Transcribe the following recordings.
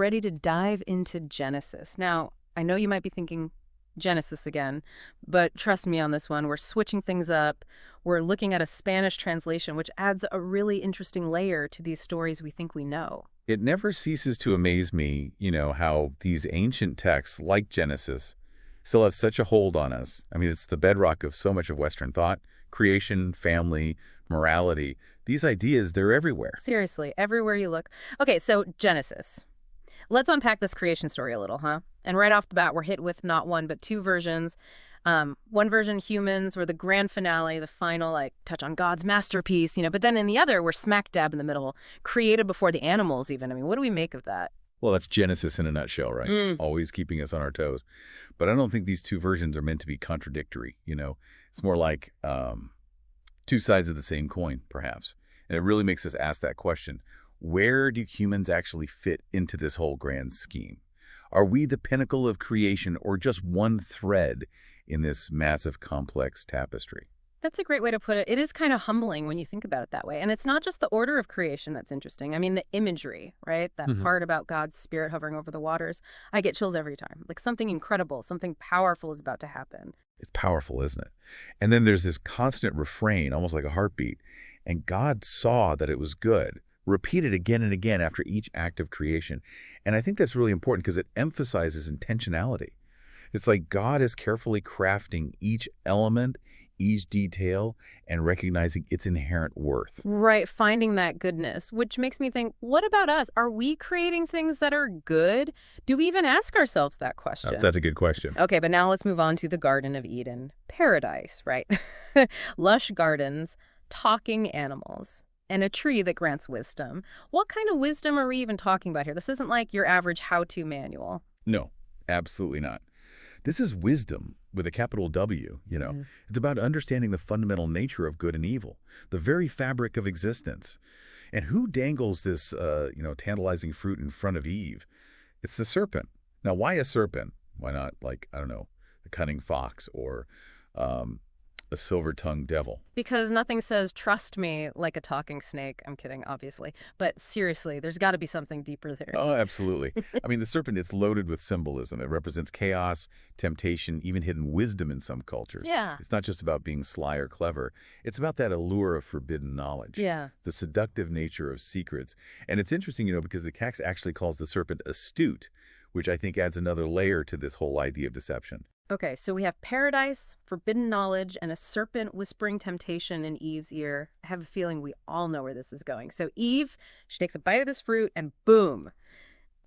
ready to dive into Genesis. Now, I know you might be thinking Genesis again, but trust me on this one. We're switching things up. We're looking at a Spanish translation, which adds a really interesting layer to these stories we think we know. It never ceases to amaze me, how these ancient texts, like Genesis, still have such a hold on us. I mean, it's the bedrock of so much of Western thought, creation, family, morality. These ideas, they're everywhere. Seriously, everywhere you look. Okay, so Genesis. Let's unpack this creation story a little, huh? And right off the bat, we're hit with not one, but two versions. One version, humans, were the grand finale, the final, touch on God's masterpiece, but then in the other, we're smack dab in the middle, created before the animals even. I mean, what do we make of that? Well, that's Genesis in a nutshell, right? Always keeping us on our toes. But I don't think these two versions are meant to be contradictory, It's more like two sides of the same coin, perhaps. And it really makes us ask that question. Where do humans actually fit into this whole grand scheme? Are we the pinnacle of creation or just one thread in this massive, complex tapestry? That's a great way to put it. It is kind of humbling when you think about it that way. And it's not just the order of creation that's interesting. I mean, the imagery, right? That part about God's spirit hovering over the waters. I get chills every time. Like something incredible, something powerful is about to happen. It's powerful, isn't it? And then there's this constant refrain, almost like a heartbeat. And God saw that it was good, repeated again and again after each act of creation. And I think that's really important because it emphasizes intentionality. It's like God is carefully crafting each element, each detail, and recognizing its inherent worth. Right, finding that goodness, which makes me think, what about us? Are we creating things that are good? Do we even ask ourselves that question? That's a good question. Okay, but now let's move on to the Garden of Eden. Paradise, right? Lush gardens, talking animals, and a tree that grants wisdom. What kind of wisdom are we even talking about here? This isn't like your average how-to manual. No, absolutely not. This is wisdom with a capital W, It's about understanding the fundamental nature of good and evil, the very fabric of existence. And who dangles this, tantalizing fruit in front of Eve? It's the serpent. Now, why a serpent? Why not, a cunning fox or a silver-tongued devil? Because nothing says trust me like a talking snake. I'm kidding, obviously. But seriously, there's got to be something deeper there. Oh, absolutely. I mean, the serpent is loaded with symbolism. It represents chaos, temptation, even hidden wisdom in some cultures. Yeah. It's not just about being sly or clever. It's about that allure of forbidden knowledge. Yeah. The seductive nature of secrets. And it's interesting, because the text actually calls the serpent astute, which I think adds another layer to this whole idea of deception. Okay, so we have paradise, forbidden knowledge, and a serpent whispering temptation in Eve's ear. I have a feeling we all know where this is going. So Eve, she takes a bite of this fruit, and boom,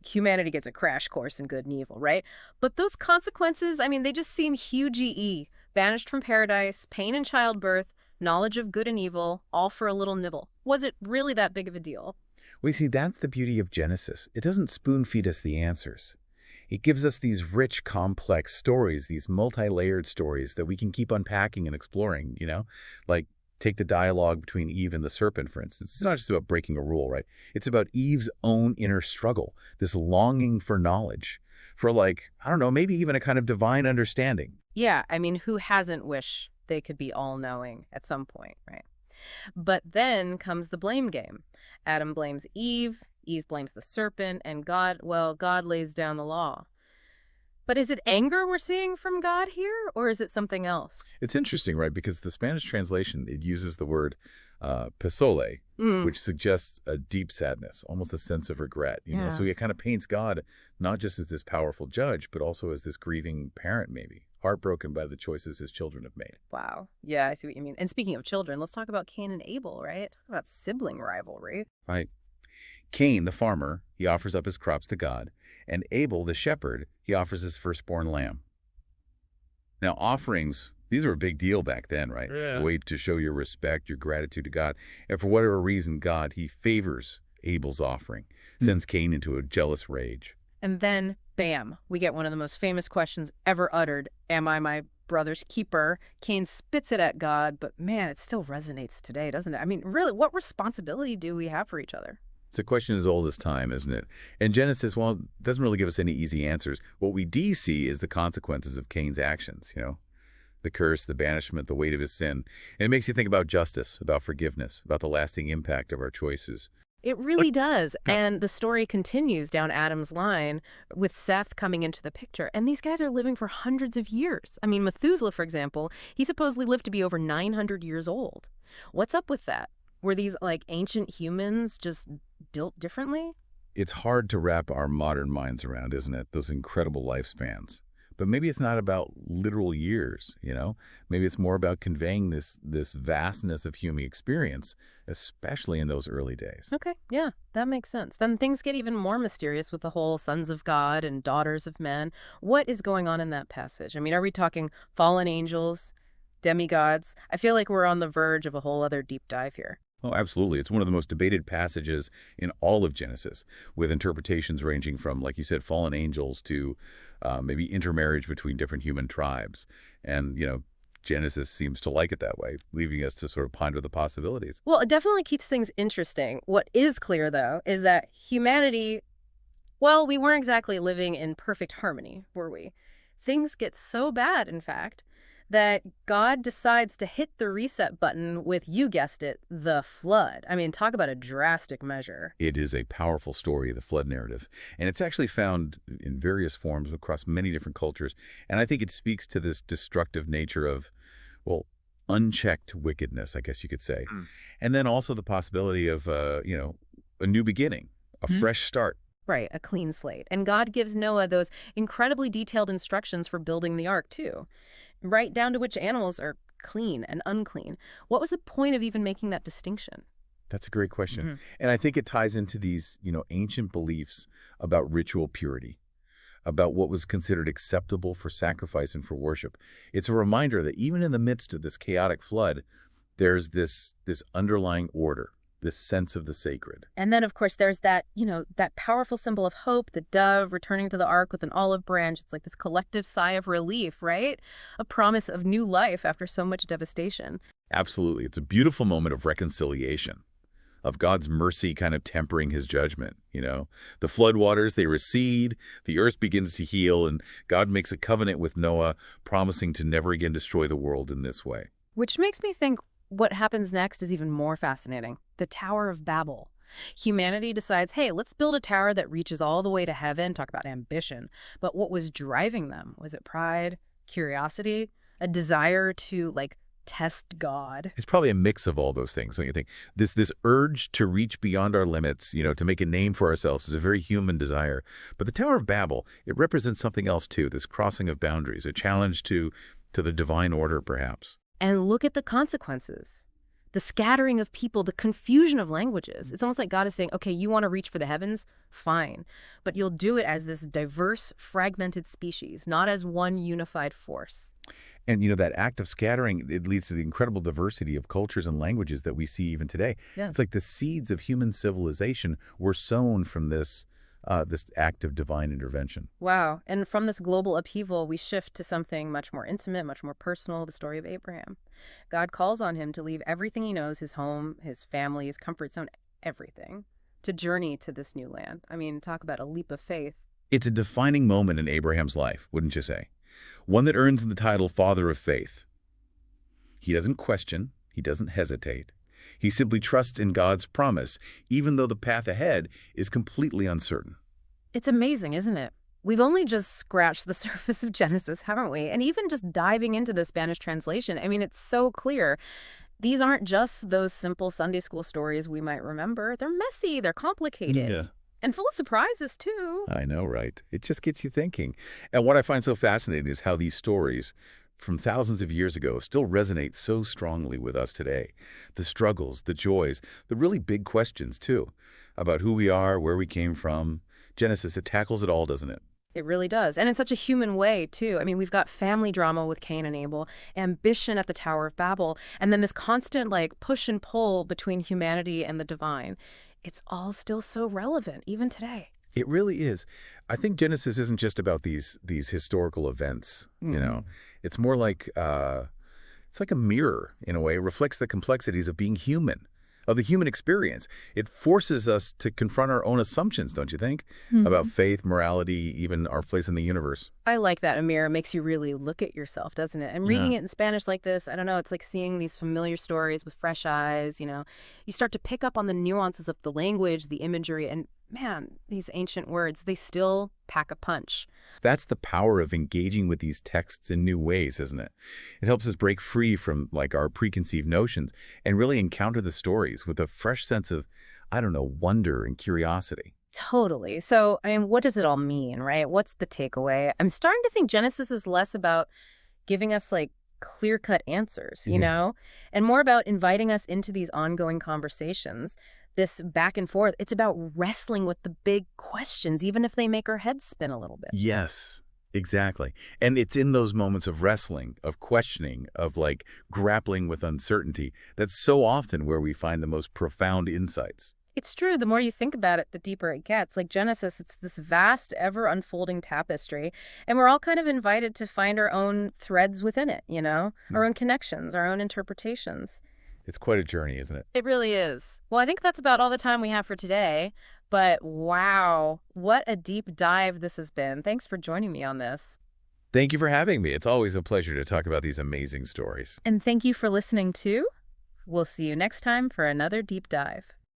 humanity gets a crash course in good and evil, right? But those consequences, I mean, they just seem huge E. Banished from paradise, pain in childbirth, knowledge of good and evil, all for a little nibble. Was it really that big of a deal? Well, you see, that's the beauty of Genesis. It doesn't spoon-feed us the answers. It gives us these rich, complex stories, these multi-layered stories that we can keep unpacking and exploring, Like, take the dialogue between Eve and the serpent, for instance. It's not just about breaking a rule, right? It's about Eve's own inner struggle, this longing for knowledge, for maybe even a kind of divine understanding. Yeah, I mean, who hasn't wished they could be all-knowing at some point, right? But then comes the blame game. Adam blames Eve, Eve blames the serpent, and God lays down the law. But is it anger we're seeing from God here, or is it something else? It's interesting, right? Because the Spanish translation, it uses the word pesole, which suggests a deep sadness, almost a sense of regret. Yeah. So it kind of paints God not just as this powerful judge, but also as this grieving parent, maybe, heartbroken by the choices his children have made. Wow. Yeah, I see what you mean. And speaking of children, let's talk about Cain and Abel, right? Talk about sibling rivalry. Right. Cain, the farmer, he offers up his crops to God, and Abel, the shepherd, he offers his firstborn lamb. Now, offerings, these were a big deal back then, right? Yeah. A way to show your respect, your gratitude to God. And for whatever reason, God, he favors Abel's offering, sends Cain into a jealous rage. And then, bam, we get one of the most famous questions ever uttered. Am I my brother's keeper? Cain spits it at God, but man, it still resonates today, doesn't it? I mean, really, what responsibility do we have for each other? It's a question as old as time, isn't it? And Genesis, well, doesn't really give us any easy answers. What we do see is the consequences of Cain's actions, the curse, the banishment, the weight of his sin. And it makes you think about justice, about forgiveness, about the lasting impact of our choices. It But really does. yeah, And the story continues down Adam's line with Seth coming into the picture. And these guys are living for hundreds of years. I mean, Methuselah, for example, he supposedly lived to be over 900 years old. What's up with that? Were these like ancient humans just built differently? it's hard to wrap our modern minds around, isn't it? Those incredible lifespans. But maybe it's not about literal years, you know? Maybe it's more about conveying this vastness of human experience, especially in those early days. Okay, yeah, that makes sense. Then things get even more mysterious with the whole sons of God and daughters of men. What is going on in that passage? I mean, are we talking fallen angels, demigods? I feel like we're on the verge of a whole other deep dive here. Oh, absolutely. It's one of the most debated passages in all of Genesis, with interpretations ranging from, like you said, fallen angels to maybe intermarriage between different human tribes. And, Genesis seems to like it that way, leaving us to sort of ponder the possibilities. Well, it definitely keeps things interesting. What is clear, though, is that humanity, well, we weren't exactly living in perfect harmony, were we? Things get so bad, in fact, that God decides to hit the reset button with, you guessed it, the flood. I mean, talk about a drastic measure. It is a powerful story, the flood narrative, and it's actually found in various forms across many different cultures. And I think it speaks to this destructive nature of, well, unchecked wickedness, I guess you could say. And then also the possibility of, a new beginning, a fresh start. Right, a clean slate. And God gives Noah those incredibly detailed instructions for building the ark, too, right down to which animals are clean and unclean. What was the point of even making that distinction? That's a great question. And I think it ties into these, ancient beliefs about ritual purity, about what was considered acceptable for sacrifice and for worship. It's a reminder that even in the midst of this chaotic flood, there's this underlying order, this sense of the sacred. And then, of course, there's that, that powerful symbol of hope, the dove returning to the ark with an olive branch. It's like this collective sigh of relief, right? A promise of new life after so much devastation. Absolutely. It's a beautiful moment of reconciliation, of God's mercy kind of tempering his judgment, The floodwaters, they recede, the earth begins to heal, and God makes a covenant with Noah, promising to never again destroy the world in this way. Which makes me think what happens next is even more fascinating. The Tower of Babel. Humanity decides, hey, let's build a tower that reaches all the way to heaven. Talk about ambition. But what was driving them? Was it pride, curiosity, a desire to, test God? It's probably a mix of all those things, don't you think? This urge to reach beyond our limits, to make a name for ourselves is a very human desire. But the Tower of Babel, it represents something else too, this crossing of boundaries, a challenge to the divine order, perhaps. And look at the consequences. The scattering of people, the confusion of languages. It's almost like God is saying, okay, you want to reach for the heavens? Fine. But you'll do it as this diverse, fragmented species, not as one unified force. And, that act of scattering, it leads to the incredible diversity of cultures and languages that we see even today. Yeah. It's like the seeds of human civilization were sown from this act of divine intervention. Wow. And from this global upheaval, we shift to something much more intimate, much more personal, the story of Abraham. God calls on him to leave everything he knows, his home, his family, his comfort zone, everything, to journey to this new land. I mean, talk about a leap of faith. It's a defining moment in Abraham's life, wouldn't you say? One that earns him the title Father of Faith. He doesn't question. He doesn't hesitate. He simply trusts in God's promise, even though the path ahead is completely uncertain. It's amazing, isn't it? We've only just scratched the surface of Genesis, haven't we? And even just diving into the Spanish translation, I mean, it's so clear. These aren't just those simple Sunday school stories we might remember. They're messy, they're complicated. Yeah. And full of surprises, too. I know, right? It just gets you thinking. And what I find so fascinating is how these stories from thousands of years ago still resonate so strongly with us today. The struggles, the joys, the really big questions, too, about who we are, where we came from. Genesis, it tackles it all, doesn't it? It really does. And in such a human way, too. I mean, we've got family drama with Cain and Abel, ambition at the Tower of Babel, and then this constant, push and pull between humanity and the divine. It's all still so relevant, even today. It really is. I think Genesis isn't just about these historical events, It's more like it's like a mirror, in a way. It reflects the complexities of being human, of the human experience. It forces us to confront our own assumptions, don't you think? About Mhm. faith, morality, even our place in the universe. I like that, Amir. It makes you really look at yourself, doesn't it? And reading Yeah. it in Spanish like this, I don't know, it's like seeing these familiar stories with fresh eyes, you know. You start to pick up on the nuances of the language, the imagery, and man, these ancient words, they still pack a punch. That's the power of engaging with these texts in new ways, isn't it? It helps us break free from like our preconceived notions and really encounter the stories with a fresh sense of, I don't know, wonder and curiosity. Totally. So, I mean, what does it all mean, right? What's the takeaway? I'm starting to think Genesis is less about giving us like clear-cut answers, you Yeah. know, and more about inviting us into these ongoing conversations, this back and forth. It's about wrestling with the big questions, even if they make our heads spin a little bit. Yes, exactly. And it's in those moments of wrestling, of questioning, of like grappling with uncertainty, that's so often where we find the most profound insights. It's true. The more you think about it, the deeper it gets. Like Genesis, it's this vast, ever unfolding tapestry. And we're all kind of invited to find our own threads within it, you know, our Hmm. own connections, our own interpretations. It's quite a journey, isn't it? It really is. Well, I think that's about all the time we have for today. But wow, what a deep dive this has been. Thanks for joining me on this. Thank you for having me. It's always a pleasure to talk about these amazing stories. And thank you for listening too. We'll see you next time for another deep dive.